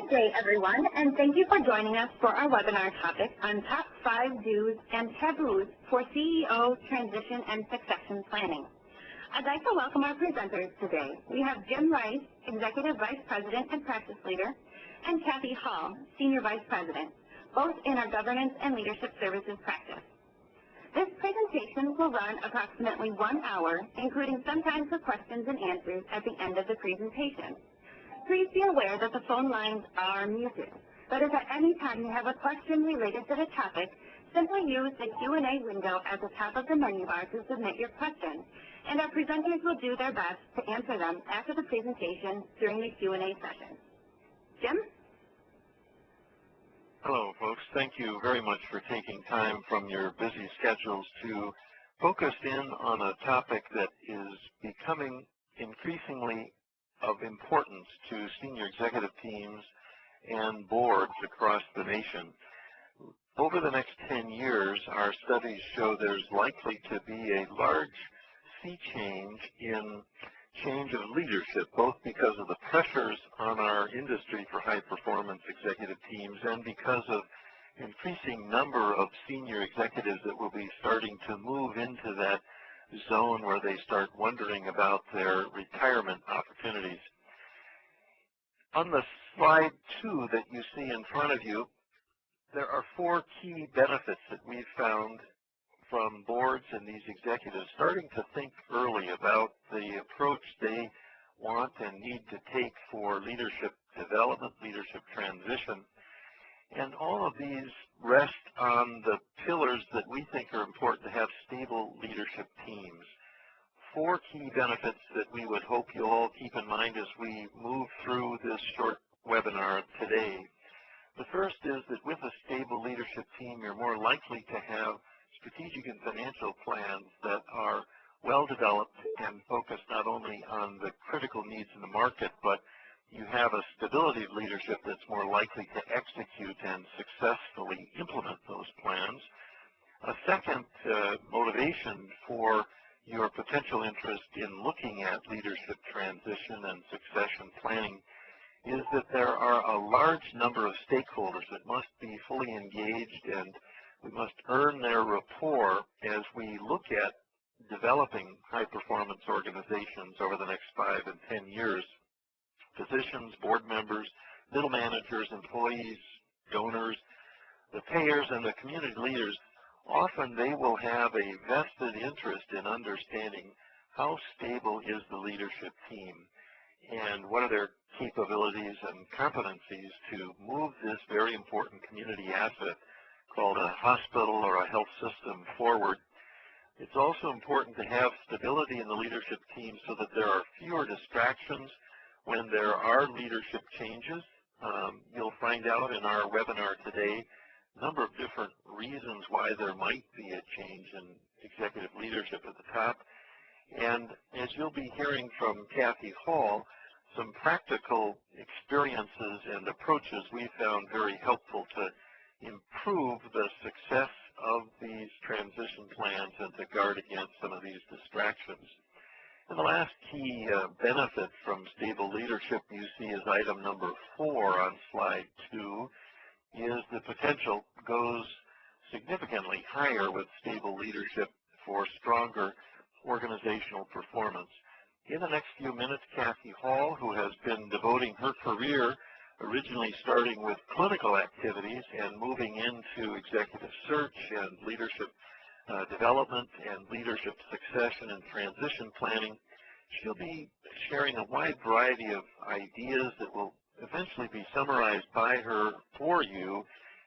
Good day, everyone, and thank you for joining us for our webinar topic on top 5 do's and taboos for CEO transition and succession planning. I'd like to welcome our presenters today. We have Jim Rice, Executive Vice President and Practice Leader, and Cathy Hall, Senior Vice President, both in our Governance and Leadership Services practice. This presentation will run approximately 1 hour, including some time for questions and answers at the end of the presentation. Please be aware that the phone lines are muted, but if at any time you have a question related to the topic, simply use the Q&A window at the top of the menu bar to submit your question, and our presenters will do their best to answer them after the presentation during the Q&A session. Jim? Hello, folks. Thank you very much for taking time from your busy schedules to focus in on a topic that is becoming increasingly of importance to senior executive teams and boards across the nation. Over the next 10 years, our studies show there's likely to be a large sea change in change of leadership, both because of the pressures on our industry for high-performance executive teams and because of increasing number of senior executives that will be starting to move into that zone where they start wondering about their retirement opportunities. On the slide 2 that you see in front of you, there are 4 key benefits that we've found from boards and these executives starting to think early about the approach they want and need to take for leadership development, leadership transition. And all of these rest on the pillars that we think are important to have stable leadership teams. 4 key benefits that we would hope you'll all keep in mind as we move through this short webinar today. The first is that with a stable leadership team, you're more likely to have strategic and financial plans that are well developed and focused not only on the critical needs in the market, but you have a stability of leadership that's more likely to execute and successfully implement those plans. A second motivation for your potential interest in looking at leadership transition and succession planning is that there are a large number of stakeholders that must be fully engaged, and we must earn their rapport as we look at developing high-performance organizations over the next 5 and 10 years. Physicians, board members, middle managers, employees, donors, the payers, and the community leaders, often they will have a vested interest in understanding how stable is the leadership team and what are their capabilities and competencies to move this very important community asset called a hospital or a health system forward. It's also important to have stability in the leadership team so that there are fewer distractions when there are leadership changes. You'll find out in our webinar today a number of different reasons why there might be a change in executive leadership at the top. And as you'll be hearing from Cathy Hall, some practical experiences and approaches we found very helpful to improve the success of these transition plans and to guard against some of these distractions. And the last key benefit from stable leadership you see is item number 4 on slide 2, is the potential goes significantly higher with stable leadership for stronger organizational performance. In the next few minutes, Cathy Hall, who has been devoting her career originally starting with clinical activities and moving into executive search and leadership development and leadership succession and transition planning, she'll be sharing a wide variety of ideas that will eventually be summarized by her for you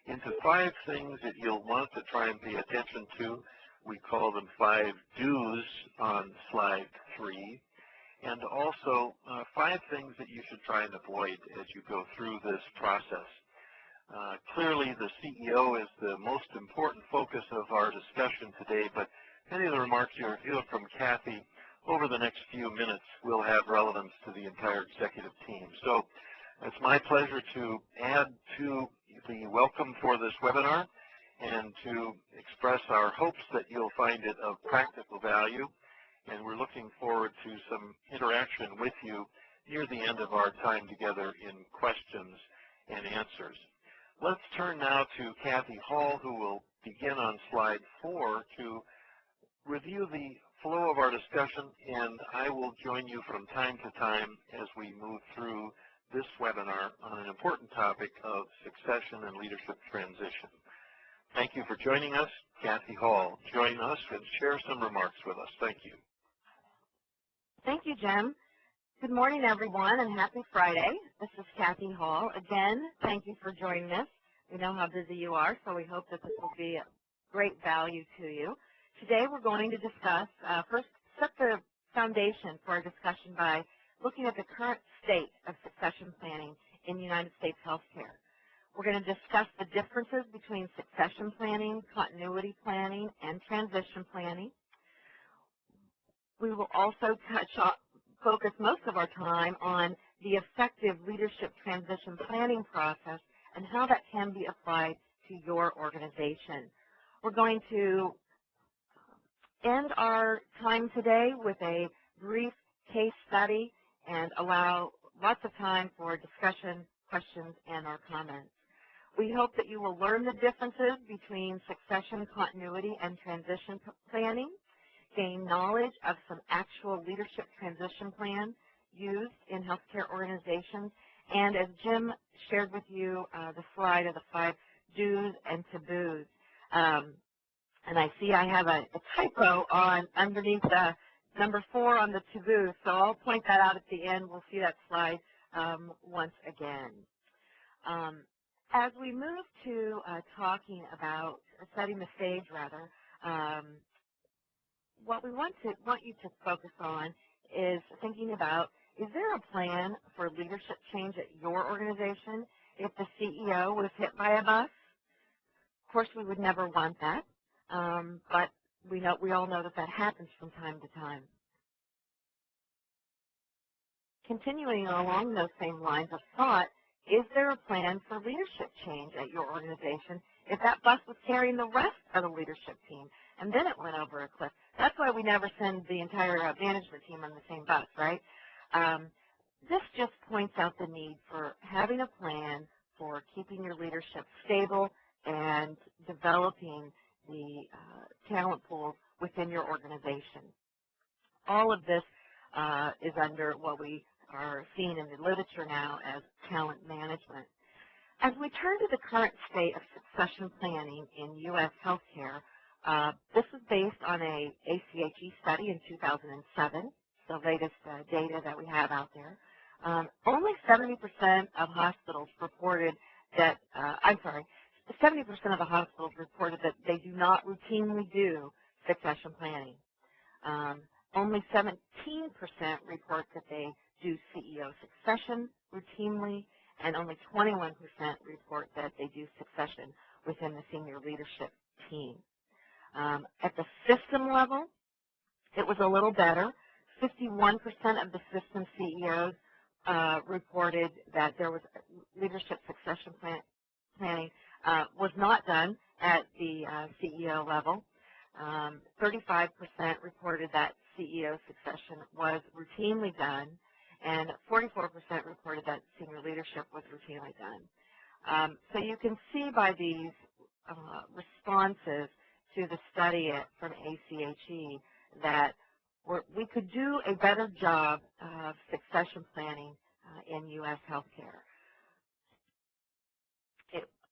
into 5 things that you'll want to try and pay attention to. We call them 5 do's on slide 3. And also 5 things that you should try and avoid as you go through this process. Clearly, the CEO is the most important focus of our discussion today, but many of the remarks you'll hear from Cathy over the next few minutes will have relevance to the entire executive team. So it's my pleasure to add to the welcome for this webinar and to express our hopes that you'll find it of practical value. And we're looking forward to some interaction with you near the end of our time together in questions and answers. Let's turn now to Cathy Hall, who will begin on slide 4 to review the flow of our discussion, and I will join you from time to time as we move through this webinar on an important topic of succession and leadership transition. Thank you for joining us. Cathy Hall, join us and share some remarks with us. Thank you. Thank you, Jim. Good morning, everyone, and happy Friday. This is Cathy Hall. Again, thank you for joining us. We know how busy you are, so we hope that this will be of great value to you. Today, we're going to discuss, first, set the foundation for our discussion by looking at the current state of succession planning in United States healthcare. We're going to discuss the differences between succession planning, continuity planning, and transition planning. We will also focus most of our time on the effective leadership transition planning process and how that can be applied to your organization. We're going to end our time today with a brief case study and allow lots of time for discussion, questions, and our comments. We hope that you will learn the differences between succession, continuity, and transition planning, gain knowledge of some actual leadership transition plans used in healthcare organizations, and as Jim shared with you, the slide of the 5 do's and taboos. And I see I have a typo underneath the number 4 on the taboos, so I'll point that out at the end. We'll see that slide once again. As we move to talking about setting the stage, rather, what we want you to focus on is thinking about, is there a plan for leadership change at your organization if the CEO was hit by a bus? Of course, we would never want that, but we all know that that happens from time to time. Continuing along those same lines of thought, is there a plan for leadership change at your organization if that bus was carrying the rest of the leadership team and then it went over a cliff? That's why we never send the entire management team on the same bus, right? This just points out the need for having a plan for keeping your leadership stable and developing the talent pool within your organization. All of this is under what we are seeing in the literature now as talent management. As we turn to the current state of succession planning in U.S. healthcare, this is based on a ACHE study in 2007, the latest data that we have out there. Only 70% of hospitals reported that, 70% of the hospitals reported that they do not routinely do succession planning. Only 17% report that they do CEO succession routinely, and only 21% report that they do succession within the senior leadership team. At the system level, it was a little better. 51% of the system CEOs reported that there was leadership succession planning was not done at the CEO level. 35% reported that CEO succession was routinely done, and 44% reported that senior leadership was routinely done. So you can see by these responses to the study from ACHE that we could do a better job of succession planning in U.S. healthcare.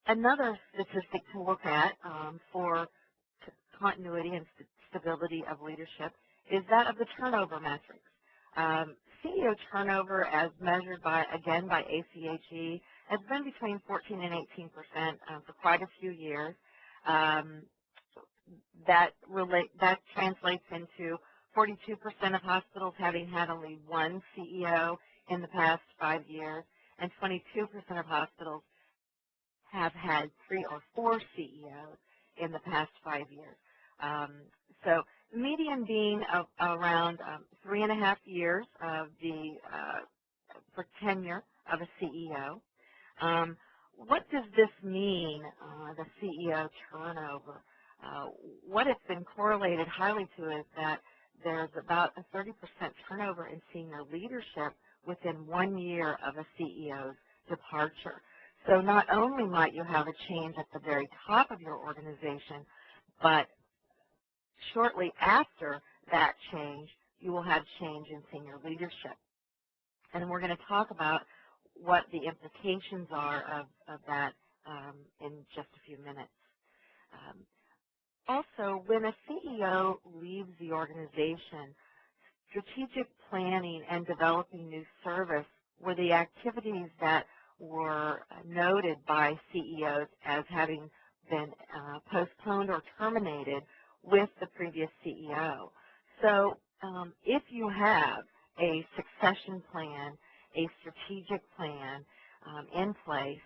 Another statistic to look at for continuity and stability of leadership is that of the turnover metrics. CEO turnover, as measured by ACHE, has been between 14 and 18% for quite a few years. That translates into 42% of hospitals having had only one CEO in the past 5 years, and 22% of hospitals have had 3 or 4 CEOs in the past 5 years. So the median being around 3.5 years of for tenure of a CEO. What does this mean, the CEO turnover? What it's been correlated highly to is that there's about a 30% turnover in senior leadership within 1 year of a CEO's departure. So not only might you have a change at the very top of your organization, but shortly after that change, you will have change in senior leadership. And we're going to talk about what the implications are of that in just a few minutes. Also, when a CEO leaves the organization, strategic planning and developing new service were the activities that were noted by CEOs as having been postponed or terminated with the previous CEO. So if you have a succession plan, a strategic plan in place,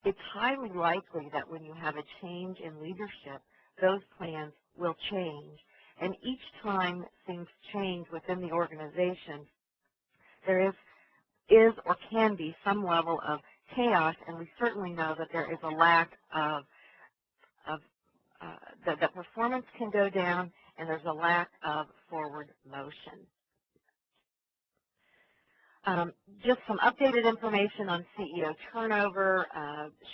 it's highly likely that when you have a change in leadership, those plans will change. And each time things change within the organization, there is or can be some level of chaos, and we certainly know that there is a lack of the performance can go down, and there's a lack of forward motion. Just some updated information on CEO turnover,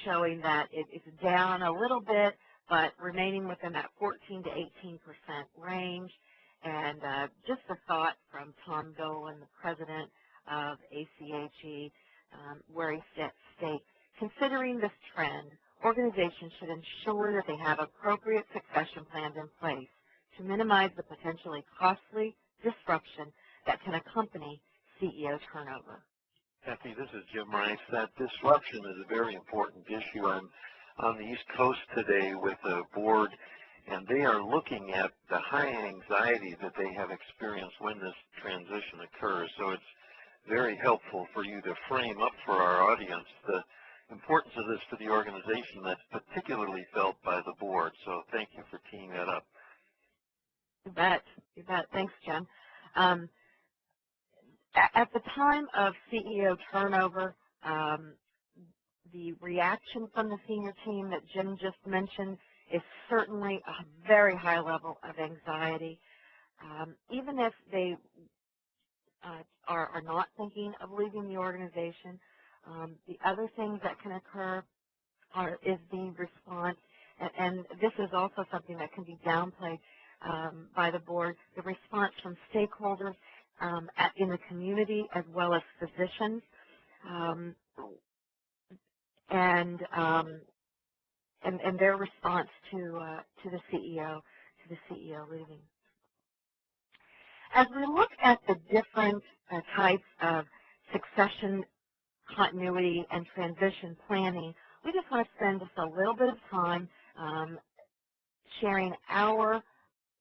showing that it is down a little bit, but remaining within that 14 to 18% range. And just a thought from Tom Dolan, the president of ACHE, where he states, considering this trend, organizations should ensure that they have appropriate succession plans in place to minimize the potentially costly disruption that can accompany CEO turnover. Cathy, this is Jim Rice. That disruption is a very important issue. I'm on the East Coast today with a board, and they are looking at the high anxiety that they have experienced when this transition occurs. So it's very helpful for you to frame up for our audience the importance of this to the organization that's particularly felt by the board. So thank you for teeing that up. You bet. You bet. Thanks, Jim. At the time of CEO turnover, the reaction from the senior team that Jim just mentioned is certainly a very high level of anxiety. Even if they are not thinking of leaving the organization, the other things that can occur is the response, and this is also something that can be downplayed by the board, the response from stakeholders in the community as well as physicians, and their response to the CEO leaving. As we look at the different types of succession continuity and transition planning, we just want to spend just a little bit of time sharing our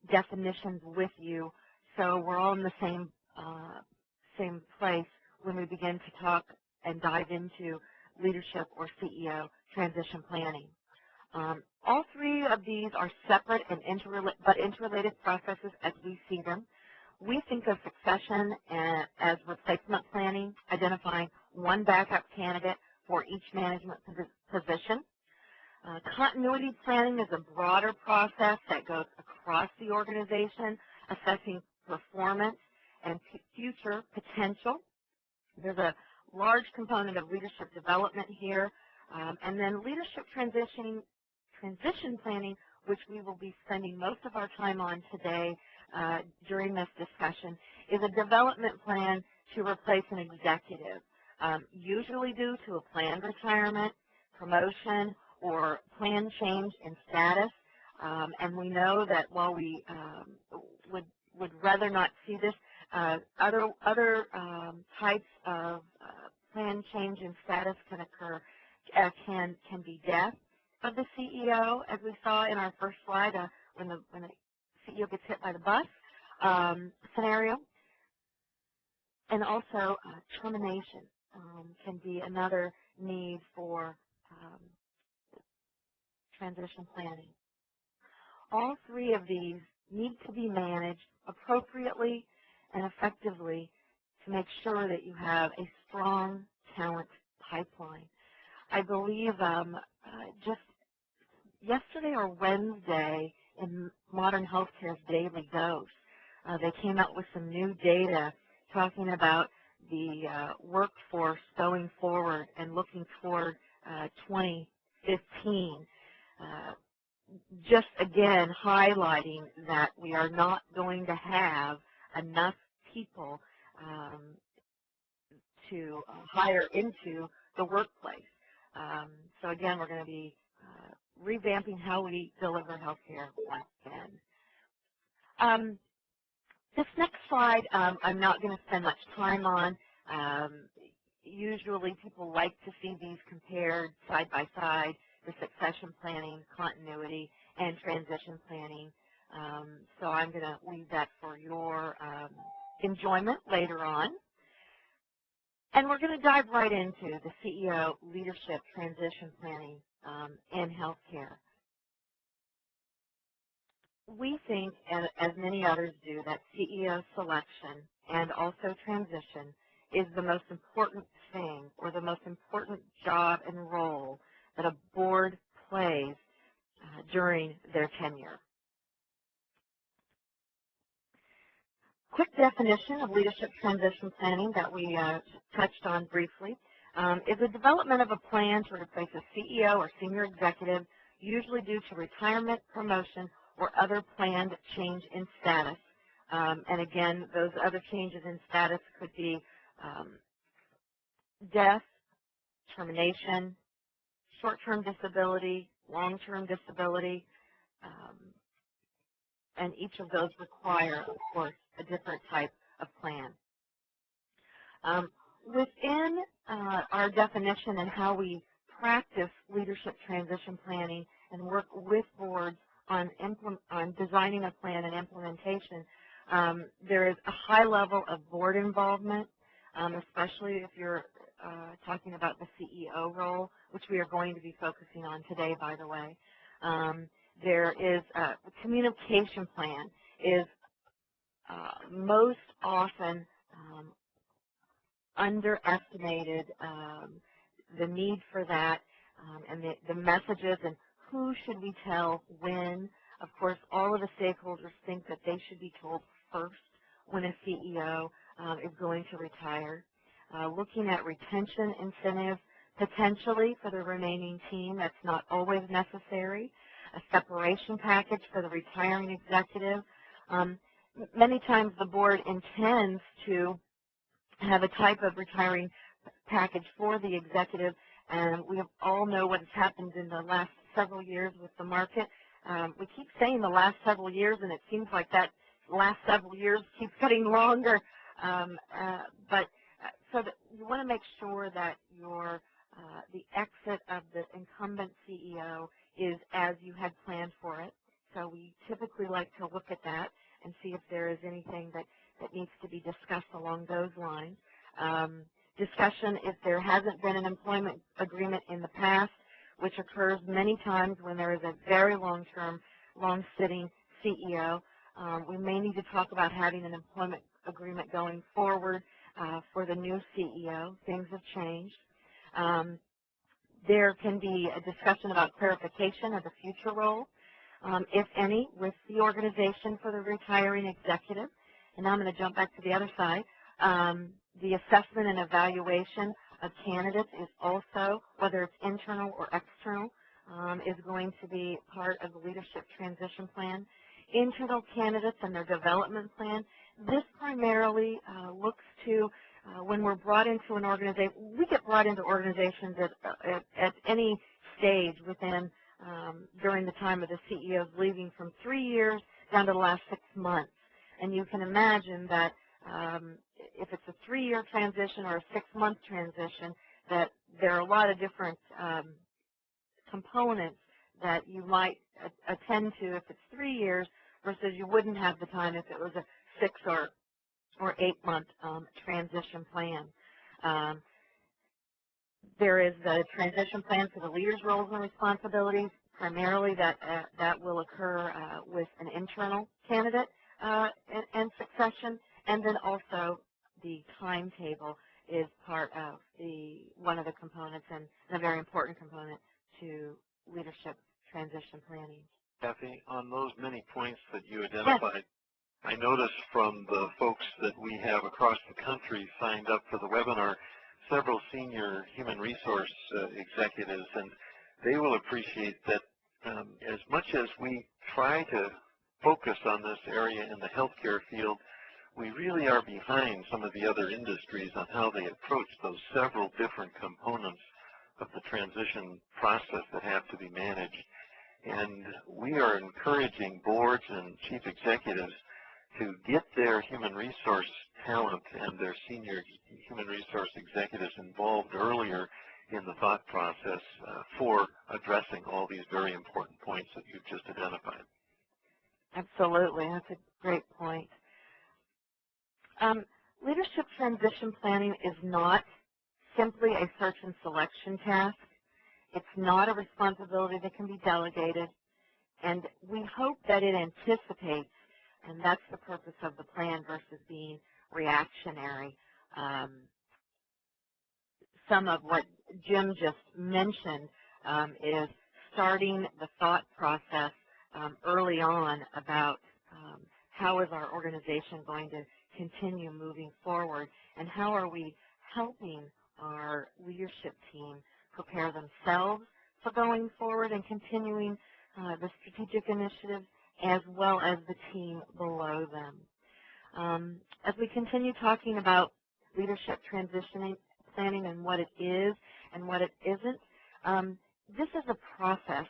definitions with you, so we're all in the same place when we begin to talk and dive into leadership or CEO transition planning. All three of these are separate and interrelated processes as we see them. We think of succession as replacement planning, identifying one backup candidate for each management position. Continuity planning is a broader process that goes across the organization, assessing performance and future potential. There's a large component of leadership development here. And then leadership transition planning, which we will be spending most of our time on today during this discussion, is a development plan to replace an executive, usually due to a planned retirement, promotion, or planned change in status. And we know that while we would rather not see this, other types of planned change in status can occur, can be death of the CEO, as we saw in our first slide, when the CEO gets hit by the bus scenario. And also termination can be another need for transition planning. All three of these need to be managed appropriately and effectively to make sure that you have a strong talent pipeline. I believe just yesterday or Wednesday in Modern Healthcare's Daily Dose, they came out with some new data talking about the workforce going forward and looking toward 2015. Just again highlighting that we are not going to have enough people to hire into the workplace. So again, we're going to be revamping how we deliver healthcare once again. This next slide, I'm not going to spend much time on. Usually people like to see these compared side by side, the succession planning, continuity, and transition planning. So I'm going to leave that for your enjoyment later on. And we're going to dive right into the CEO leadership transition planning in healthcare. We think, as many others do, that CEO selection and also transition is the most important thing or the most important job and role that a board plays during their tenure. Quick definition of leadership transition planning that we touched on briefly is the development of a plan to replace a CEO or senior executive, usually due to retirement, promotion, or other planned change in status. And again, those other changes in status could be death, termination, short-term disability, long-term disability, and each of those require, of course, a different type of plan. Within our definition and how we practice leadership transition planning and work with boards on designing a plan and implementation, there is a high level of board involvement, especially if you're talking about the CEO role, which we are going to be focusing on today, by the way. There is a communication plan is most often underestimated, the need for that, and the messages and who should we tell when. Of course, all of the stakeholders think that they should be told first when a CEO is going to retire. Looking at retention incentives potentially for the remaining team, that's not always necessary. A separation package for the retiring executive. Many times the board intends to have a type of retiring package for the executive, and we all know what has happened in the last several years with the market. We keep saying the last several years, and it seems like that last several years keeps getting longer. So that you want to make sure that the exit of the incumbent CEO is as you had planned for it. So we typically like to look at that and see if there is anything that needs to be discussed along those lines. Discussion if there hasn't been an employment agreement in the past, which occurs many times when there is a very long-term, long-sitting CEO. We may need to talk about having an employment agreement going forward for the new CEO. Things have changed. There can be a discussion about clarification of the future role, if any, with the organization for the retiring executive. And now I'm going to jump back to the other side. The assessment and evaluation of candidates is also, whether it's internal or external, is going to be part of the leadership transition plan. Internal candidates and their development plan, this primarily looks to when we're brought into an organization. We get brought into organizations at any stage within during the time of the CEO's leaving, from 3 years down to the last 6 months. And you can imagine that if it's a 3-year transition or a 6-month transition, that there are a lot of different components that you might attend to if it's 3 years versus you wouldn't have the time if it was a 6 or 8-month transition plan. There is the transition plan for the leaders' roles and responsibilities. Primarily that will occur with an internal candidate and succession, and then also the timetable is part of one of the components and a very important component to leadership transition planning. Cathy, on those many points that you identified, yes. I noticed from the folks that we have across the country signed up for the webinar, several senior human resource executives, and they will appreciate that as much as we try to focus on this area in the healthcare field, we really are behind some of the other industries on how they approach those several different components of the transition process that have to be managed. And we are encouraging boards and chief executives to get their human resource talent and their senior human resource executives involved earlier in the thought process for addressing all these very important points that you've just identified. Absolutely. That's a great point. Leadership transition planning is not simply a search and selection task. It's not a responsibility that can be delegated, and we hope that it anticipates, and that's the purpose of the plan versus being reactionary. Some of what Jim just mentioned is starting the thought process early on about how is our organization going to continue moving forward, and how are we helping our leadership team prepare themselves for going forward and continuing the strategic initiatives as well as the team below them. As we continue talking about leadership transitioning planning and what it is and what it isn't, this is a process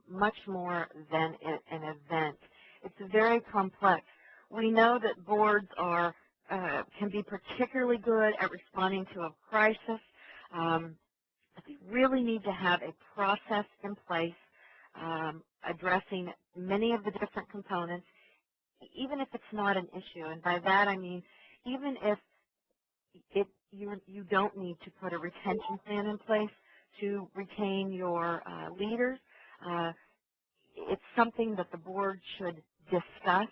much more than an event. It's very complex. We know that boards are can be particularly good at responding to a crisis. But they really need to have a process in place addressing many of the different components, even if it's not an issue. And by that I mean even if you don't need to put a retention plan in place to retain your leaders. It's something that the board should discuss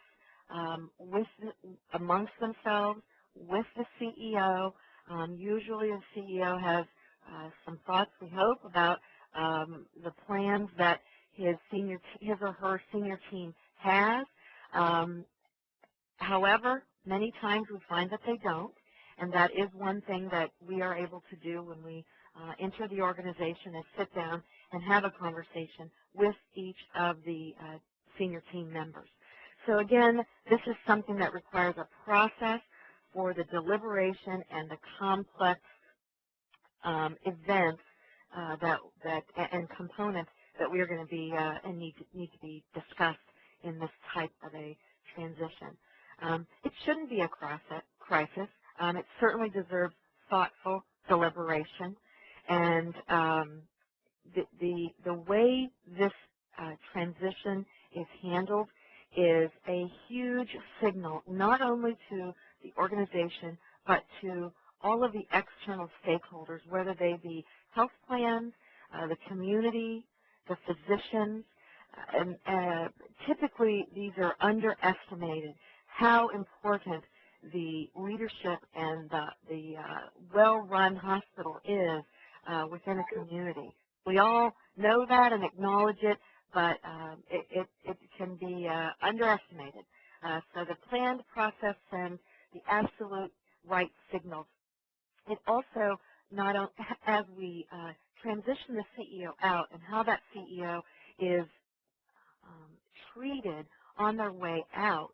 amongst themselves with the CEO. Usually the CEO has some thoughts, we hope, about the plans that his or her senior team has. However, many times we find that they don't, and that is one thing that we are able to do when we enter the organization and sit down and have a conversation with each of the senior team members. So again, this is something that requires a process for the deliberation and the complex events and components that we are going to be and need to be discussed in this type of a transition. It shouldn't be a crisis. It certainly deserves thoughtful deliberation, and the way this transition is handled is a huge signal, not only to the organization, but to all of the external stakeholders, whether they be health plans, the community, the physicians, and typically these are underestimated, how important the leadership and the well-run hospital is within a community. We all know that and acknowledge it, but it can be underestimated. So the planned process sends the absolute right signals. It also, not only, as we transition the CEO out and how that CEO is treated on their way out,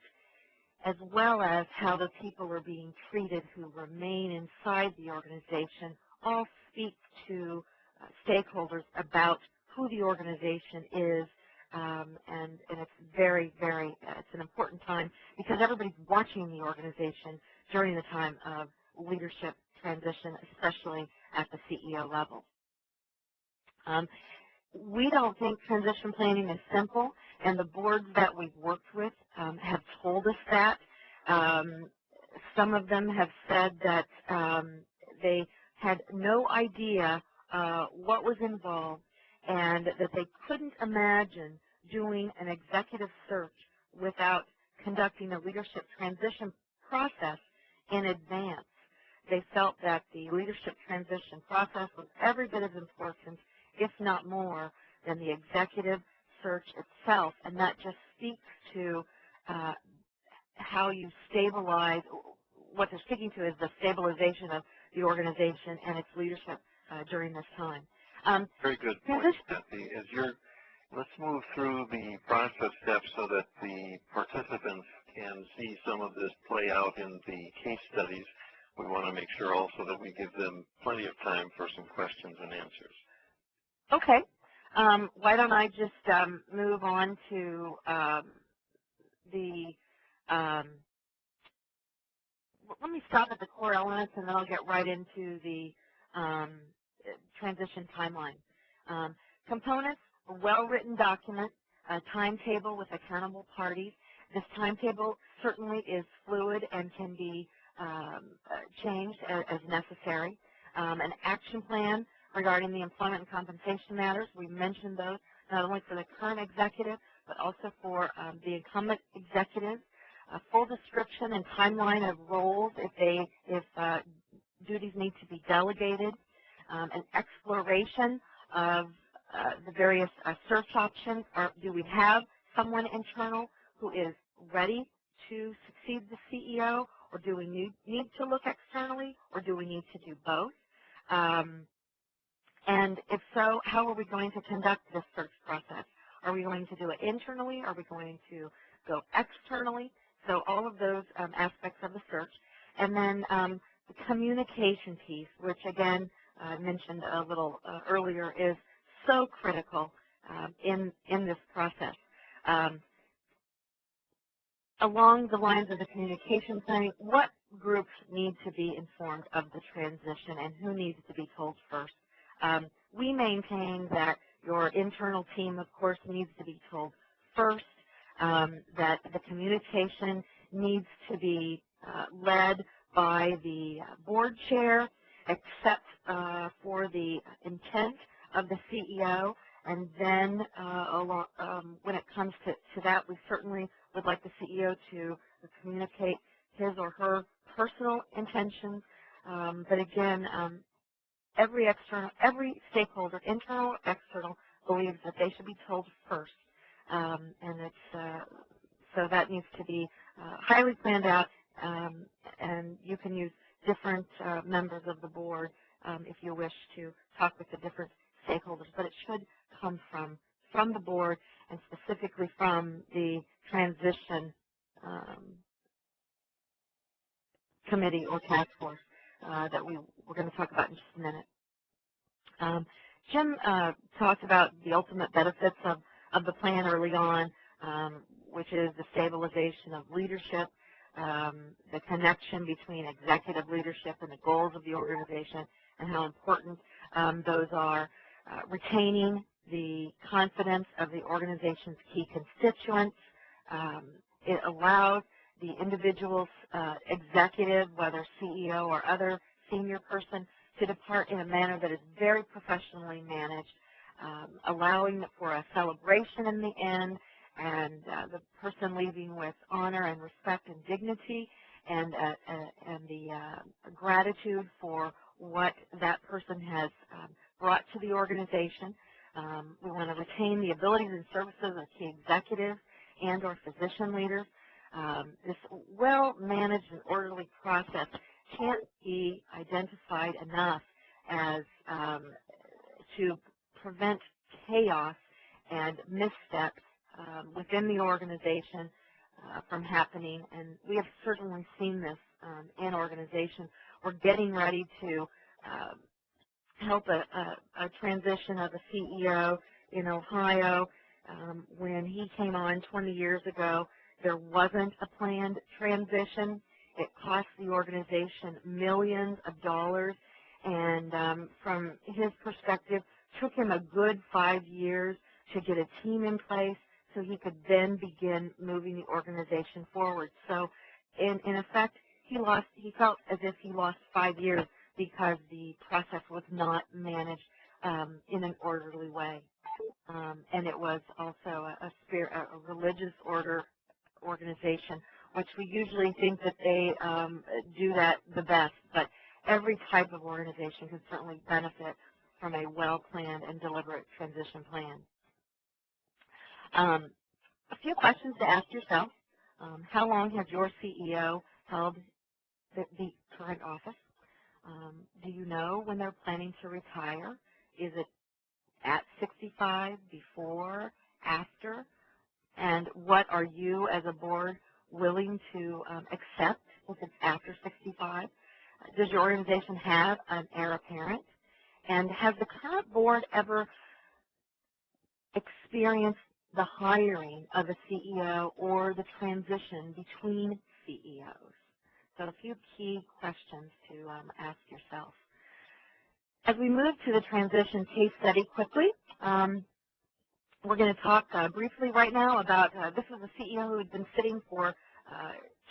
as well as how the people are being treated who remain inside the organization, all speak to stakeholders about who the organization is, and it's very, very, it's an important time because everybody's watching the organization during the time of leadership transition, especially at the CEO level. We don't think transition planning is simple, and the boards that we've worked with have told us that. Some of them have said that they had no idea what was involved and that they couldn't imagine doing an executive search without conducting a leadership transition process in advance. They felt that the leadership transition process was every bit as important, if not more, than the executive search itself, and that just speaks to how you stabilize. What they're speaking to is the stabilization of the organization and its leadership during this time. Very good point, Cathy. Let's move through the process steps so that the participants can see some of this play out in the case studies. We want to make sure also that we give them plenty of time for some questions and answers. Okay. Why don't I just move on to let me stop at the core elements, and then I'll get right into the transition timeline. Components: a well-written document, a timetable with accountable parties. This timetable certainly is fluid and can be changed as necessary. An action plan regarding the employment and compensation matters. We mentioned those not only for the current executive, but also for the incumbent executive. A full description and timeline of roles if duties need to be delegated. An exploration of the various search options. Do we have someone internal who is ready to succeed the CEO, or do we need to look externally, or do we need to do both? And if so, how are we going to conduct this search process? Are we going to do it internally? Are we going to go externally? So all of those aspects of the search. And then the communication piece, which again I mentioned a little earlier, is so critical in this process. Along the lines of the communication planning, what groups need to be informed of the transition and who needs to be told first? We maintain that your internal team, of course, needs to be told first, that the communication needs to be led by the board chair, except for the intent of the CEO. And then when it comes to that, we certainly would like the CEO to communicate his or her personal intentions. But again, every stakeholder, internal or external, believes that they should be told first. And so that needs to be highly planned out, and you can use different members of the board if you wish to talk with the different stakeholders, but it should come from the board and specifically from the transition committee or task force that we're going to talk about in just a minute. Jim talked about the ultimate benefits of the plan early on, which is the stabilization of leadership, the connection between executive leadership and the goals of the organization, and how important those are. Retaining the confidence of the organization's key constituents. It allows the individual's executive, whether CEO or other senior person, to depart in a manner that is very professionally managed, allowing for a celebration in the end, and the person leaving with honor and respect and dignity, and the gratitude for what that person has brought to the organization. We want to retain the abilities and services of key executives and or physician leaders. This well-managed and orderly process can't be identified enough as to prevent chaos and missteps within the organization from happening, and we have certainly seen this in organizations. We're getting ready to help a transition of a CEO in Ohio. When he came on 20 years ago, there wasn't a planned transition. It cost the organization millions of dollars, and from his perspective, took him a good 5 years to get a team in place so he could then begin moving the organization forward. So in effect, he felt as if he lost 5 years because the process was not managed in an orderly way. And it was also a religious organization, which we usually think that they do that the best, but every type of organization can certainly benefit from a well-planned and deliberate transition plan. A few questions to ask yourself. How long has your CEO held the current office? Do you know when they're planning to retire? Is it at 65, before, after? And what are you as a board willing to accept if it's after 65? Does your organization have an heir apparent? And has the current board ever experienced the hiring of a CEO or the transition between CEOs? So a few key questions to ask yourself. As we move to the transition case study quickly, we're going to talk briefly right now about, this is a CEO who had been sitting for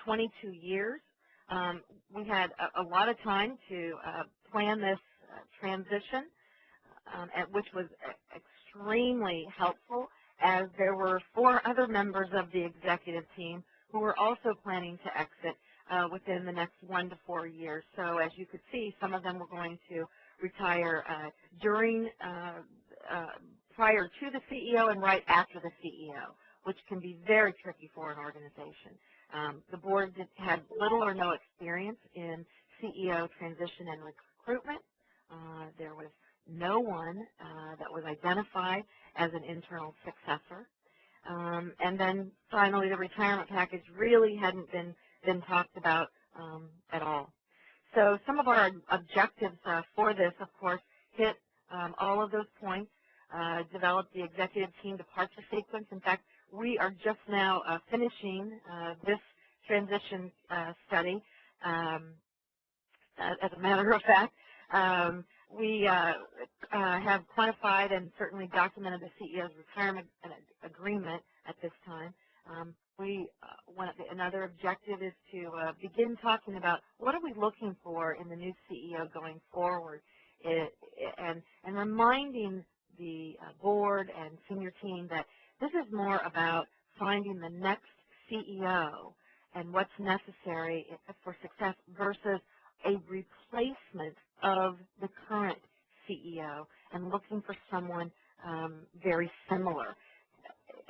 22 years. We had a lot of time to plan this transition, which was extremely helpful, as there were 4 other members of the executive team who were also planning to exit within the next 1 to 4 years. So as you could see, some of them were going to retire prior to the CEO and right after the CEO, which can be very tricky for an organization. The board had little or no experience in CEO transition and recruitment. There was no one that was identified as an internal successor. And then finally, the retirement package really hadn't been talked about at all. So some of our objectives for this, of course, hit all of those points, develop the executive team departure sequence. In fact, we are just now finishing this transition study. As a matter of fact, we have quantified and certainly documented the CEO's retirement agreement at this time. Another objective is to begin talking about what are we looking for in the new CEO going forward, and reminding the board and senior team that this is more about finding the next CEO and what's necessary for success versus a replacement of the current CEO and looking for someone very similar.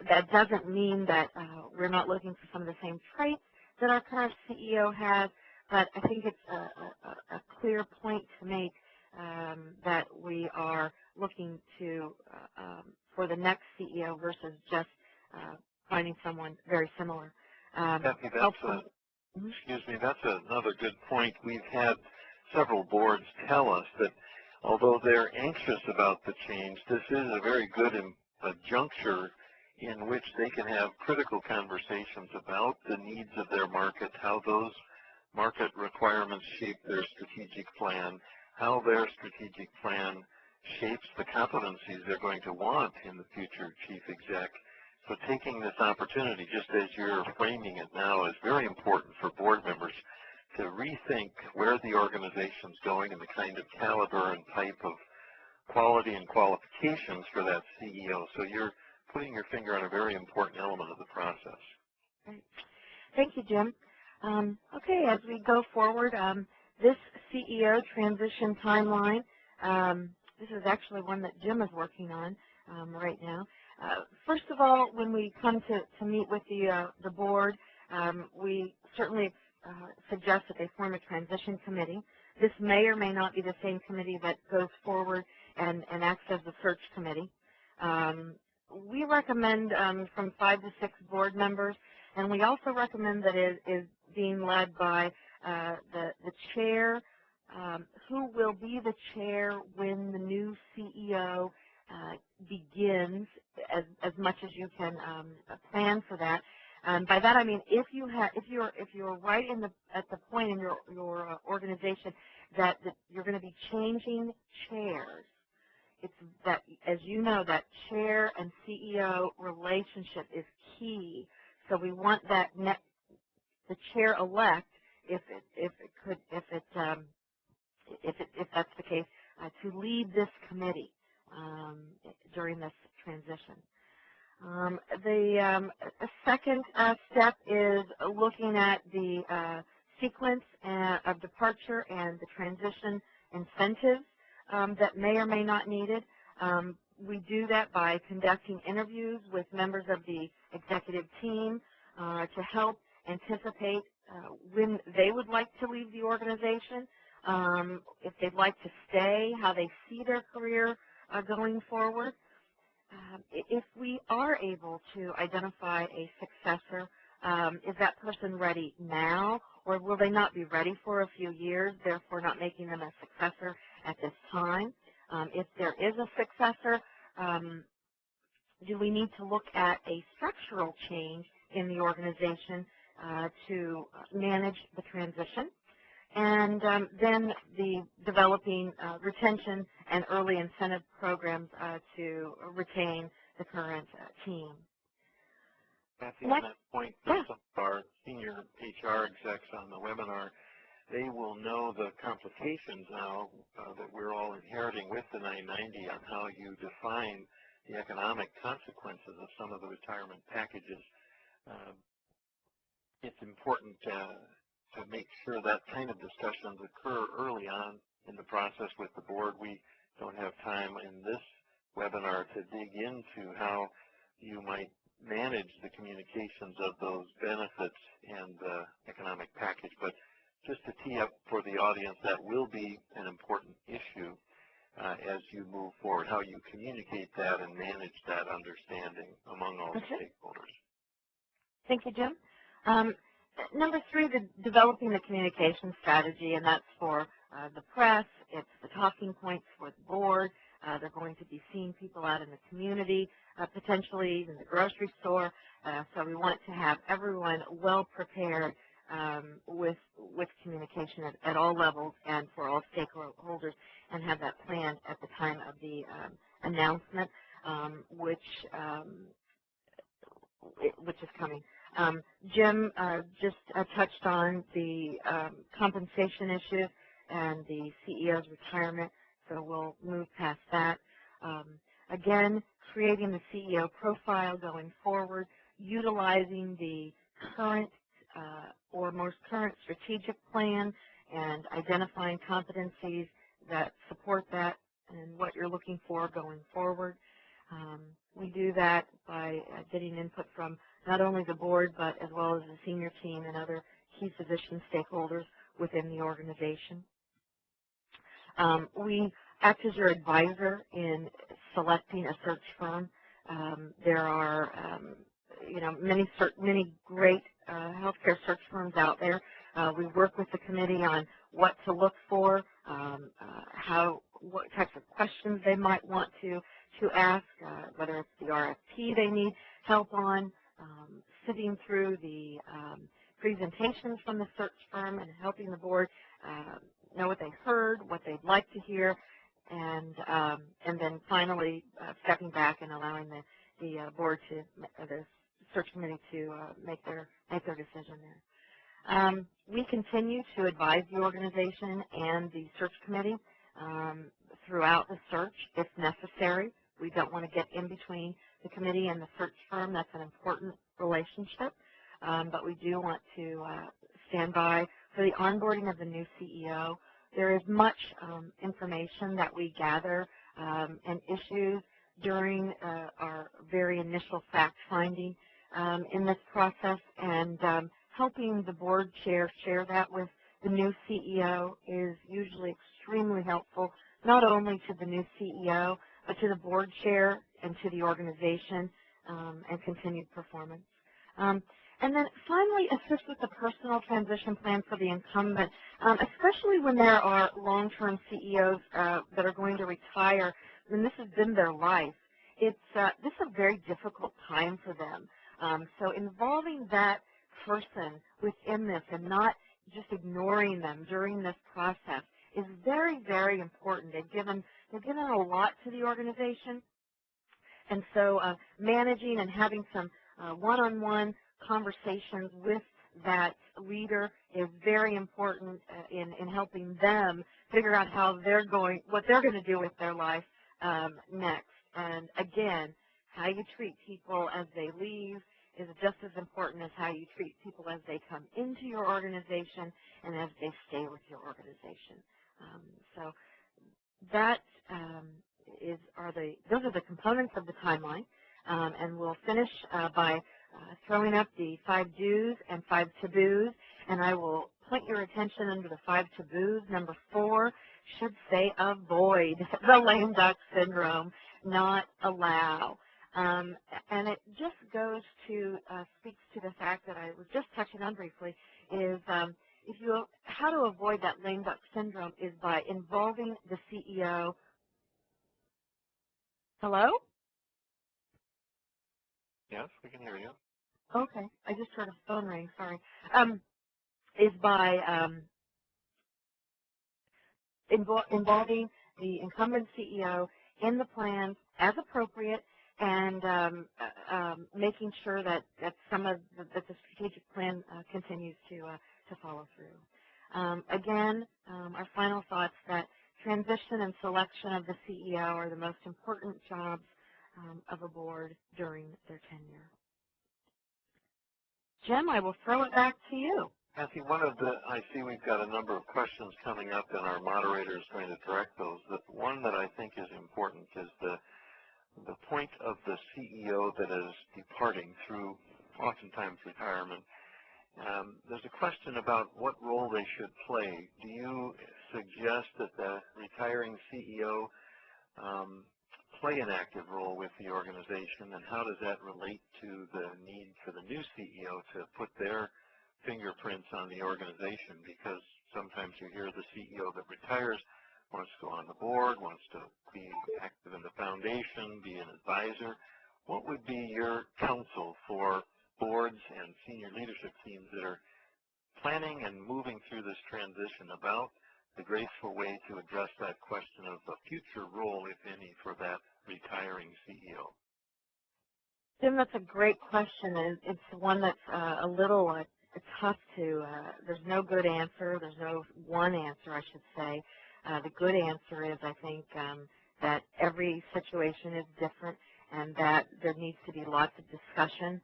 That doesn't mean that we're not looking for some of the same traits that our current CEO has, but I think it's a clear point to make that we are looking to for the next CEO versus just finding someone very similar. Cathy, that's another good point. We've had several boards tell us that although they're anxious about the change, this is a very good juncture in which they can have critical conversations about the needs of their market, how those market requirements shape their strategic plan, how their strategic plan shapes the competencies they're going to want in the future chief exec. So taking this opportunity, just as you're framing it now, is very important for board members to rethink where the organization's going and the kind of caliber and type of quality and qualifications for that CEO. So you're putting your finger on a very important element of the process. Great. Thank you, Jim. Okay, as we go forward, this CEO transition timeline, this is actually one that Jim is working on right now. First of all, when we come to meet with the board, we certainly suggest that they form a transition committee. This may or may not be the same committee that goes forward and acts as the search committee. We recommend from 5 to 6 board members, and we also recommend that it is being led by the chair, who will be the chair when the new CEO begins, as much as you can plan for that. By that I mean if you're right at the point in your organization that you're going to be changing chairs, it's that, as you know, that chair and CEO relationship is key. So we want that the chair elect, if that's the case, to lead this committee during this transition. The second step is looking at the sequence of departure and the transition incentives that may or may not needed. We do that by conducting interviews with members of the executive team to help anticipate when they would like to leave the organization. if they'd like to stay, how they see their career going forward. If we are able to identify a successor, is that person ready now, or will they not be ready for a few years, therefore not making them a successor at this time? If there is a successor, do we need to look at a structural change in the organization to manage the transition? And then the developing retention and early incentive programs to retain the current team. Cathy, on that point, some of our senior HR execs on the webinar, they will know the complications now that we're all inheriting with the 990 on how you define the economic consequences of some of the retirement packages. It's important to make sure that kind of discussions occur early on in the process with the board. We don't have time in this webinar to dig into how you might manage the communications of those benefits and the economic package, but just to tee up for the audience, that will be an important issue as you move forward, how you communicate that and manage that understanding among all stakeholders. Thank you, Jim. Number 3, developing the communication strategy, and that's for the press. It's the talking points for the board. They're going to be seeing people out in the community, potentially in the grocery store. So we want to have everyone well prepared with communication at all levels and for all stakeholders, and have that planned at the time of the announcement, which is coming. Jim just touched on the compensation issue and the CEO's retirement, so we'll move past that. Again, creating the CEO profile going forward, utilizing the current or most current strategic plan and identifying competencies that support that and what you're looking for going forward. We do that by getting input from not only the board, but as well as the senior team and other key physician stakeholders within the organization. We act as your advisor in selecting a search firm. There are many great healthcare search firms out there. We work with the committee on what to look for, what types of questions they might want to ask, whether it's the RFP they need help on, sitting through the presentations from the search firm and helping the board know what they heard, what they'd like to hear, and then finally stepping back and allowing the board the search committee to make their decision there. We continue to advise the organization and the search committee throughout the search if necessary. We don't want to get in between the committee and the search firm. That's an important relationship, but we do want to stand by for the onboarding of the new CEO. There is much information that we gather and issues during our very initial fact-finding in this process, and helping the board chair share that with the new CEO is usually extremely helpful, not only to the new CEO, but to the board chair and to the organization and continued performance. And then finally, assist with the personal transition plan for the incumbent, especially when there are long-term CEOs that are going to retire, and this has been their life. This is a very difficult time for them. So involving that person within this and not just ignoring them during this process is very, very important. They've given a lot to the organization, and so managing and having some one-on-one conversations with that leader is very important in helping them figure out what they're going to do with their life next. And again, how you treat people as they leave is just as important as how you treat people as they come into your organization and as they stay with your organization. So that those are the components of the timeline, and we'll finish by throwing up the 5 do's and 5 taboos, and I will point your attention under the 5 taboos. Number 4 should say avoid the lame duck syndrome, not allow. And it just goes to, speaks to the fact that I was just touching on briefly, is how to avoid that lame duck syndrome is by involving the CEO. Hello? Yes, we can hear you. Okay, I just heard a phone ring, sorry. Is by involving the incumbent CEO in the plans as appropriate, and making sure that that the strategic plan continues to follow through. Again, our final thoughts that transition and selection of the CEO are the most important jobs of a board during their tenure. Jim, I will throw it back to you. Cathy, I see we've got a number of questions coming up, and our moderator is going to direct those. The one that I think is important is the point of the CEO that is departing through oftentimes retirement. There's a question about what role they should play. Do you suggest that the retiring CEO play an active role with the organization, and how does that relate to the need for the new CEO to put their fingerprints on the organization? Because sometimes you hear the CEO that retires wants to go on the board, wants to be active in the foundation, be an advisor. What would be your counsel for boards and senior leadership teams that are planning and moving through this transition about the graceful way to address that question of the future role, if any, for that retiring CEO? Jim, that's a great question, and it's one that's a little tough to, there's no good answer. There's no one answer, I should say. The good answer is, I think, that every situation is different, and that there needs to be lots of discussion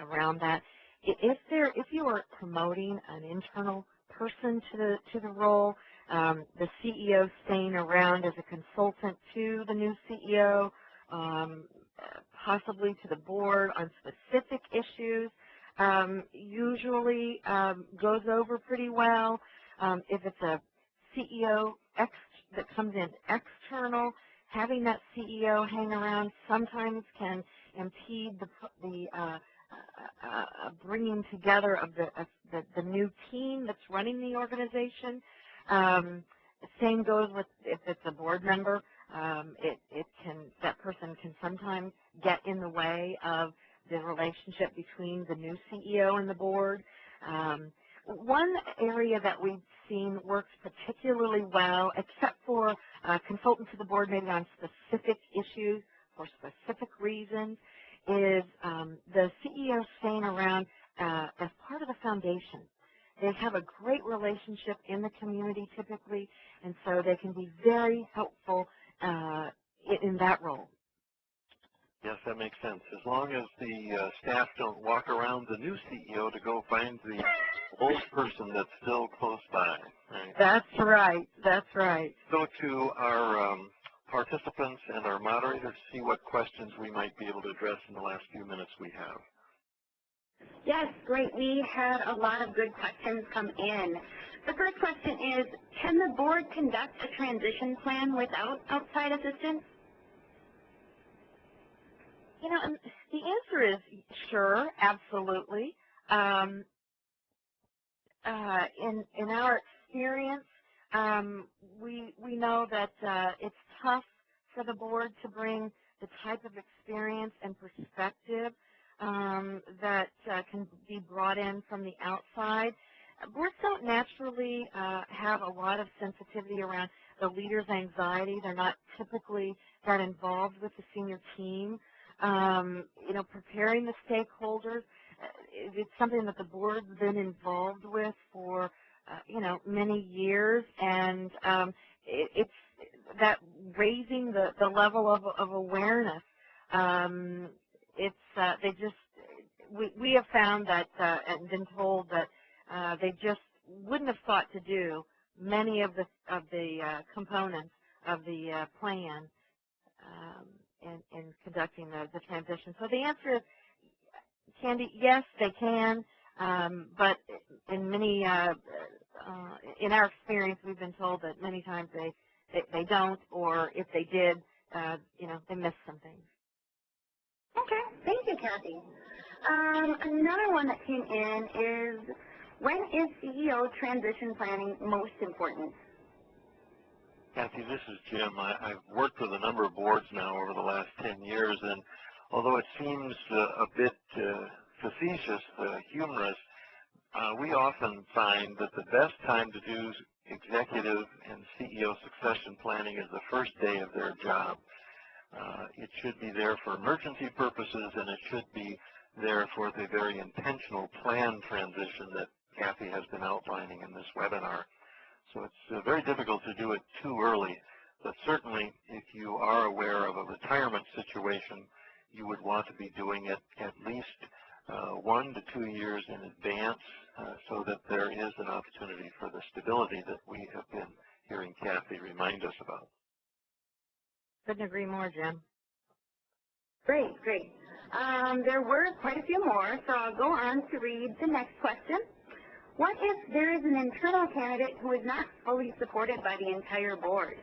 around that. If you are promoting an internal person to the role, the CEO staying around as a consultant to the new CEO, possibly to the board on specific issues, usually goes over pretty well. If it's a CEO that comes in external, having that CEO hang around sometimes can impede the bringing together of the new team that's running the organization. Same goes with if it's a board member. That person can sometimes get in the way of the relationship between the new CEO and the board. One area that we've seen works particularly well, except for consultants to the board maybe on specific issues for specific reasons, is the CEO staying around as part of the foundation. They have a great relationship in the community typically, and so they can be very helpful in that role. Yes, that makes sense. As long as the staff don't walk around the new CEO to go find the old person that's still close by. Right? That's right. That's right. Go to our participants and our moderators, see what questions we might be able to address in the last few minutes we have. Yes, great. We had a lot of good questions come in. The first question is, can the board conduct a transition plan without outside assistance? You know, the answer is sure, absolutely. In our experience, we know that it's tough for the board to bring the type of experience and perspective that can be brought in from the outside. Boards don't naturally have a lot of sensitivity around the leader's anxiety. They're not typically that involved with the senior team. You know, preparing the stakeholders, it's something that the board's been involved with for, you know, many years, and it's that raising the level of awareness. We have found that and been told that they just wouldn't have thought to do many of the components of the plan in conducting the transition. So the answer is, Candy, yes, they can. But in many, in our experience, we've been told that many times they don't, or if they did, they missed some things. Okay, thank you, Cathy. Another one that came in is, when is CEO transition planning most important? Cathy, this is Jim. I've worked with a number of boards now over the last 10 years, and although it seems a bit facetious, humorous, we often find that the best time to do executive and CEO succession planning is the first day of their job. It should be there for emergency purposes, and it should be there for the very intentional planned transition that Cathy has been outlining in this webinar. So it's very difficult to do it too early, but certainly if you are aware of a retirement situation, you would want to be doing it at least 1 to 2 years in advance so that there is an opportunity for the stability that we have been hearing Cathy remind us about. Couldn't agree more, Jim. Great, great. There were quite a few more, so I'll go on to read the next question. What if there is an internal candidate who is not fully supported by the entire board?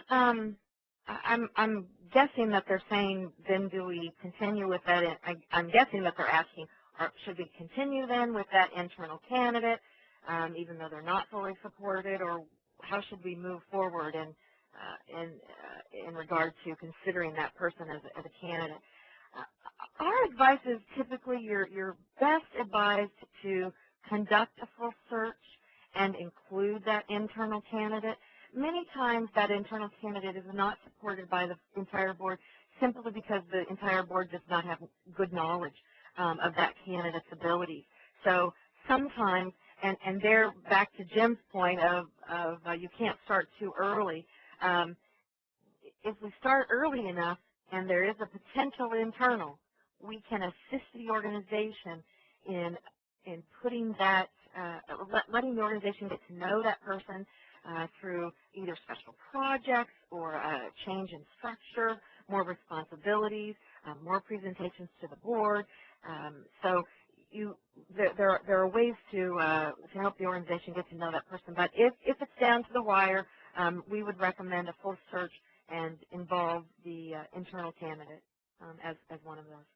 I'm guessing that they're saying, then do we continue with that? I'm guessing that they're asking, should we continue then with that internal candidate, even though they're not fully supported, or how should we move forward in regard to considering that person as a candidate? Our advice is typically you're best advised to conduct a full search and include that internal candidate. Many times that internal candidate is not supported by the entire board simply because the entire board does not have good knowledge of that candidate's abilities. So sometimes, and there back to Jim's point of you can't start too early. If we start early enough and there is a potential internal, we can assist the organization in putting that, letting the organization get to know that person through either special projects or a change in structure, more responsibilities, more presentations to the board. So there are ways to help the organization get to know that person. But if it's down to the wire, we would recommend a full search and involve the internal candidate as one of those.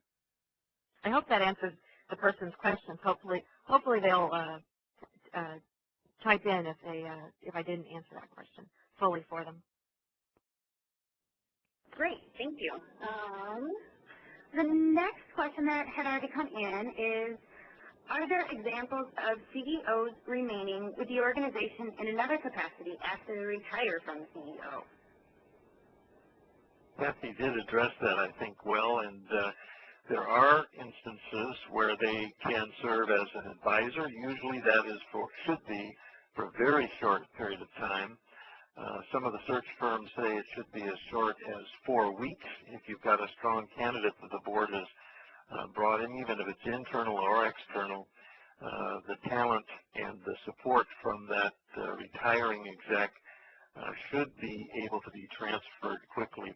I hope that answers the person's questions. Hopefully they'll type in if I didn't answer that question fully for them. Great, thank you. The next question that had already come in is, are there examples of CEOs remaining with the organization in another capacity after they retire from the CEO? Cathy did address that, I think, well, and there are instances where they can serve as an advisor. Usually that is should be for a very short period of time. Some of the search firms say it should be as short as 4 weeks if you've got a strong candidate that the board has brought in, even if it's internal or external. The talent and the support from that retiring exec should be able to be transferred quickly.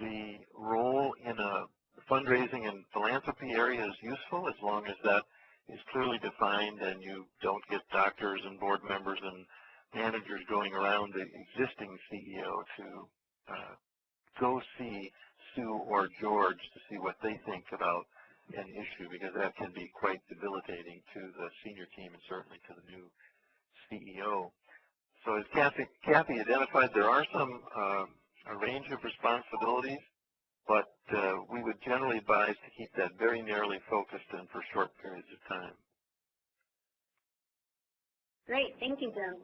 The role in a fundraising and philanthropy area is useful as long as that is clearly defined and you don't get doctors and board members and managers going around the existing CEO to go see Sue or George to see what they think about an issue, because that can be quite debilitating to the senior team and certainly to the new CEO. So as Cathy identified, there are some a range of responsibilities, but we would generally advise to keep that very narrowly focused and for short periods of time. Great, thank you, Jim.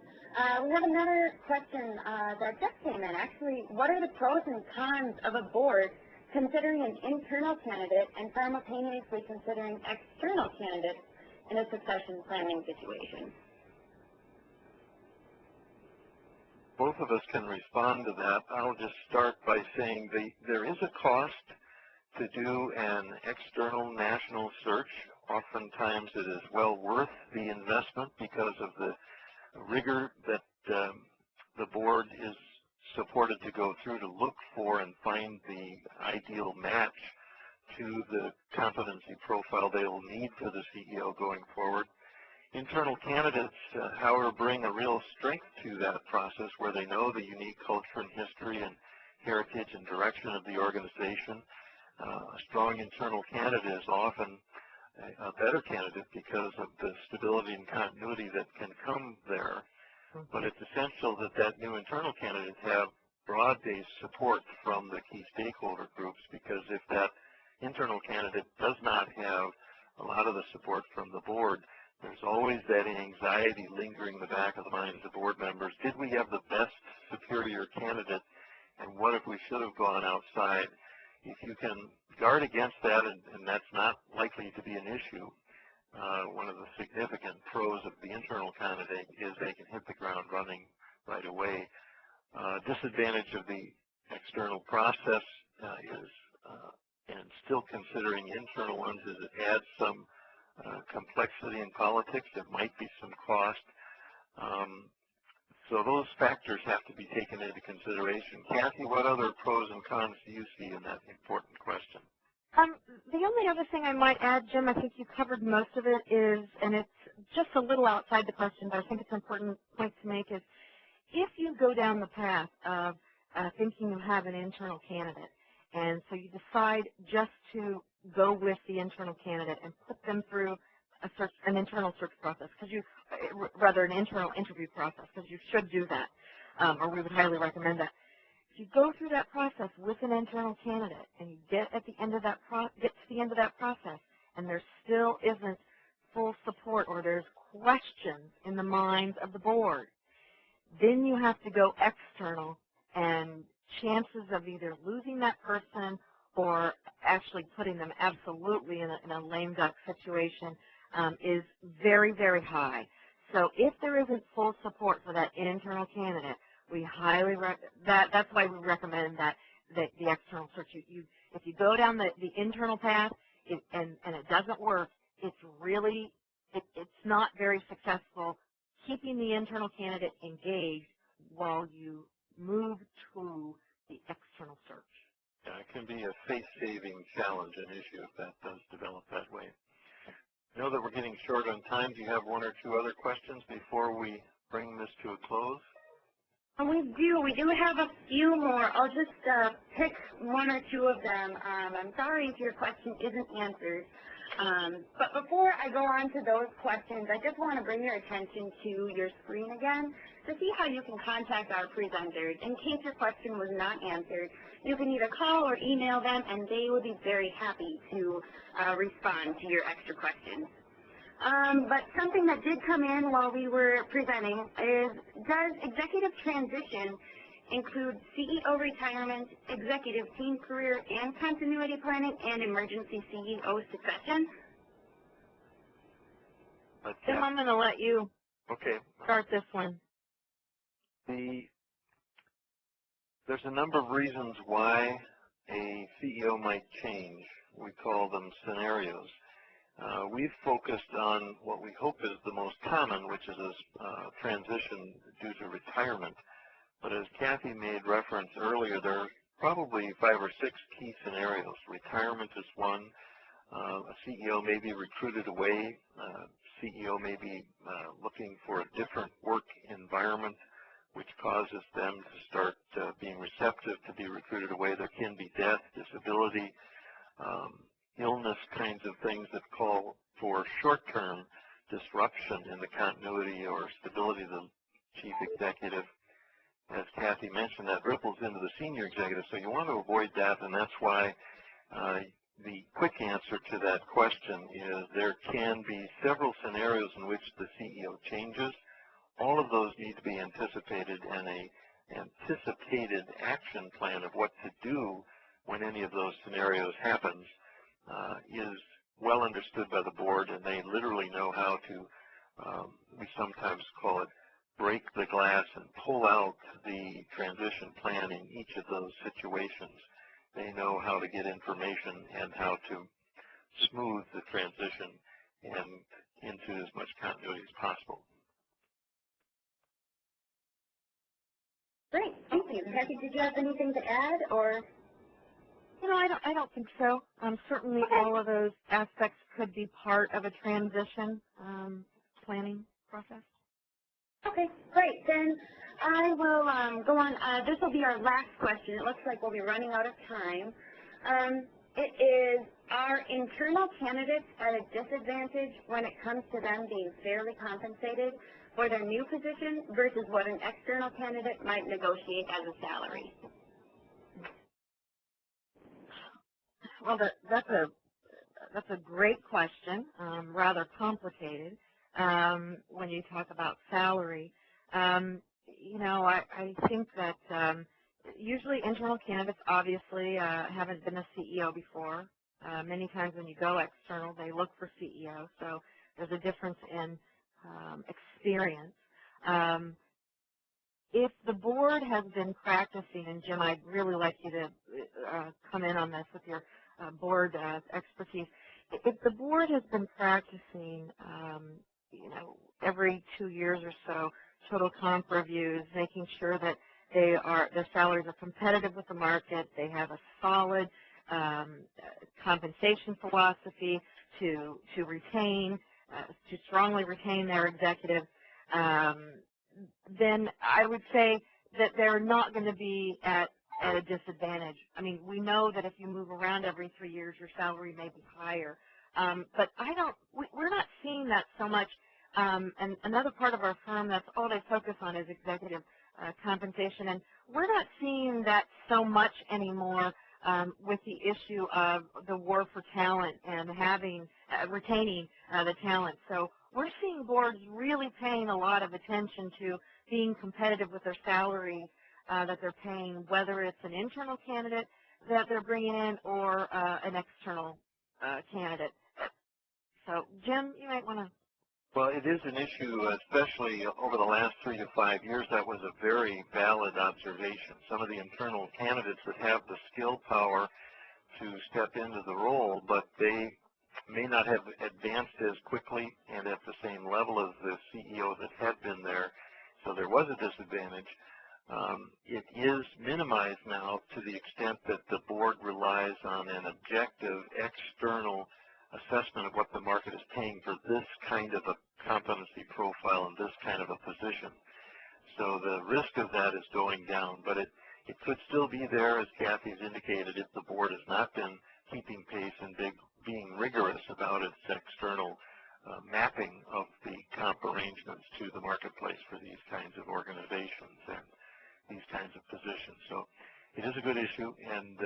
We have another question that just came in. Actually, what are the pros and cons of a board considering an internal candidate and simultaneously considering external candidates in a succession planning situation? Both of us can respond to that. I'll just start by saying there is a cost to do an external national search. Oftentimes it is well worth the investment because of the rigor that the board is supported to go through to look for and find the ideal match to the competency profile they will need for the CEO going forward. Internal candidates, however, bring a real strength to that process where they know the unique culture and history and heritage and direction of the organization. A strong internal candidate is often a better candidate because of the stability and continuity that can come there. But it's essential that that new internal candidate have broad-based support from the key stakeholder groups, because if that internal candidate does not have a lot of the support from the board, there's always that anxiety lingering in the back of the minds of board members. Did we have the best superior candidate, and what if we should have gone outside? If you can guard against that, and that's not likely to be an issue, one of the significant pros of the internal candidate is they can hit the ground running right away. Disadvantage of the external process is, and still considering internal ones, is it adds some complexity in politics. There might be some cost. So those factors have to be taken into consideration. Cathy, what other pros and cons do you see in that important question? The only other thing I might add, Jim, I think you covered most of it, is, and it's just a little outside the question, but I think it's an important point to make, is if you go down the path of thinking you have an internal candidate, and so you decide just to go with the internal candidate and put them through an internal search process, rather an internal interview process, because you should do that, or we would highly recommend that. If you go through that process with an internal candidate and you get to the end of that process, and there still isn't full support, or there's questions in the minds of the board, then you have to go external, and chances of either losing that person or actually putting them absolutely in a lame duck situation is very, very high. So if there isn't full support for that internal candidate, we highly that's why we recommend that the external search. If you go down the internal path and it doesn't work, it's really it's not very successful keeping the internal candidate engaged while you move to the external search. Yeah, it can be a face-saving challenge, an issue, if that does develop that way. I know that we're getting short on time. Do you have one or two other questions before we bring this to a close? We do. We do have a few more. I'll just pick one or two of them. I'm sorry if your question isn't answered. But before I go on to those questions, I just want to bring your attention to your screen again to see how you can contact our presenters. In case your question was not answered, you can either call or email them, and they would be very happy to respond to your extra questions. But something that did come in while we were presenting is, does executive transition include CEO retirement, executive team career and continuity planning, and emergency CEO succession? Jim, I'm going to let you start this one. There's a number of reasons why a CEO might change. We call them scenarios. We've focused on what we hope is the most common, which is a transition due to retirement. But as Cathy made reference earlier, there are probably 5 or 6 key scenarios. Retirement is one. A CEO may be recruited away. CEO may be looking for a different work environment, which causes them to start being receptive to be recruited away. There can be death, disability, illness kinds of things that call for short-term disruption in the continuity or stability of the chief executive. As Cathy mentioned, that ripples into the senior executive, so you want to avoid that, and that's why the quick answer to that question is there can be several scenarios in which the CEO changes. All of those need to be anticipated, and an anticipated action plan of what to do when any of those scenarios happens is well understood by the board, and they literally know how to, we sometimes call it, break the glass and pull out the transition plan in each of those situations. They know how to get information and how to smooth the transition and into as much continuity as possible. Great, thank you. Cathy, did you have anything to add, or? I don't think so. Certainly Okay. all of those aspects could be part of a transition planning process. Okay, great. Then I will go on. This will be our last question. It looks like we'll be running out of time. It is, are internal candidates at a disadvantage when it comes to them being fairly compensated for their new position versus what an external candidate might negotiate as a salary? Well, that's a great question, rather complicated when you talk about salary. I think that usually internal candidates obviously haven't been a CEO before. Many times when you go external, they look for CEO, so there's a difference in experience. If the board has been practicing, and Jim, I'd really like you to come in on this with your board expertise. If the board has been practicing, every 2 years or so, total comp reviews, making sure that their salaries are competitive with the market, they have a solid compensation philosophy to strongly retain their executives, then I would say that they're not going to be at a disadvantage. I mean, we know that if you move around every 3 years, your salary may be higher. But we're not seeing that so much. And another part of our firm that's all they focus on is executive compensation. And we're not seeing that so much anymore with the issue of the war for talent and retaining the talent. So we're seeing boards really paying a lot of attention to being competitive with their salaries that they're paying, whether it's an internal candidate that they're bringing in or an external candidate. So, Jim, you might want to. Well, it is an issue, especially over the last 3 to 5 years. That was a very valid observation. Some of the internal candidates that have the skill power to step into the role, but they may not have advanced as quickly and at the same level as the CEO that had been there. So there was a disadvantage. It is minimized now to the extent that the board relies on an objective external assessment of what the market is paying for this kind of a competency profile and this kind of a position. So the risk of that is going down, but it could still be there, as Cathy's indicated, if the board has not been keeping pace and being rigorous about its external mapping of the comp arrangements to the marketplace for these kinds of organizations and these kinds of positions. So it is a good issue, and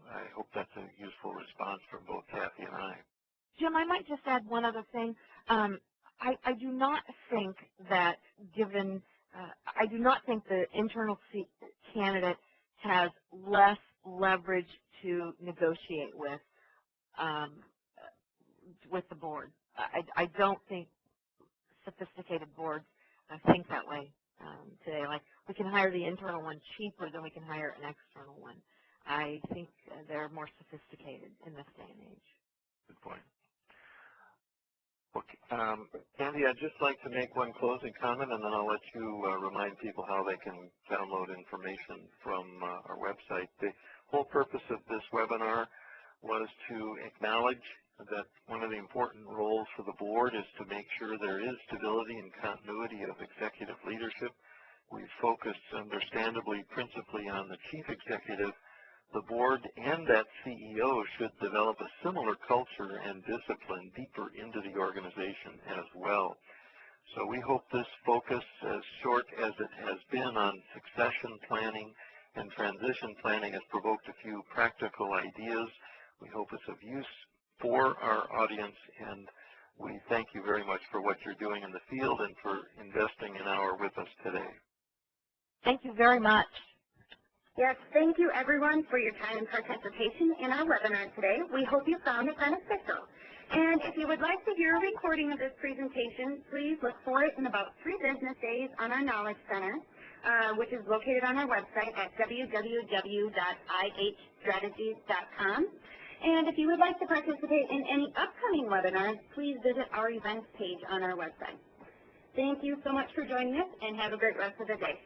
I hope that's a useful response from both Cathy and I. Jim, I might just add one other thing. I do not think that I do not think the internal candidate has less leverage to negotiate with the board. I don't think sophisticated boards think that way today. Like, we can hire the internal one cheaper than we can hire an external one. I think they're more sophisticated in this day and age. Good point. Okay. Cathy, I'd just like to make one closing comment, and then I'll let you remind people how they can download information from our website. The whole purpose of this webinar was to acknowledge that one of the important roles for the board is to make sure there is stability and continuity of executive leadership. We've focused, understandably, principally on the chief executive. The board and that CEO should develop a similar culture and discipline deeper into the organization as well. So we hope this focus, as short as it has been on succession planning and transition planning, has provoked a few practical ideas. We hope it's of use for our audience, and we thank you very much for what you're doing in the field and for investing an hour with us today. Thank you very much. Yes, thank you everyone for your time and participation in our webinar today. We hope you found it beneficial. And if you would like to hear a recording of this presentation, please look for it in about 3 business days on our Knowledge Center, which is located on our website at www.ihstrategies.com. And if you would like to participate in any upcoming webinars, please visit our events page on our website. Thank you so much for joining us, and have a great rest of the day.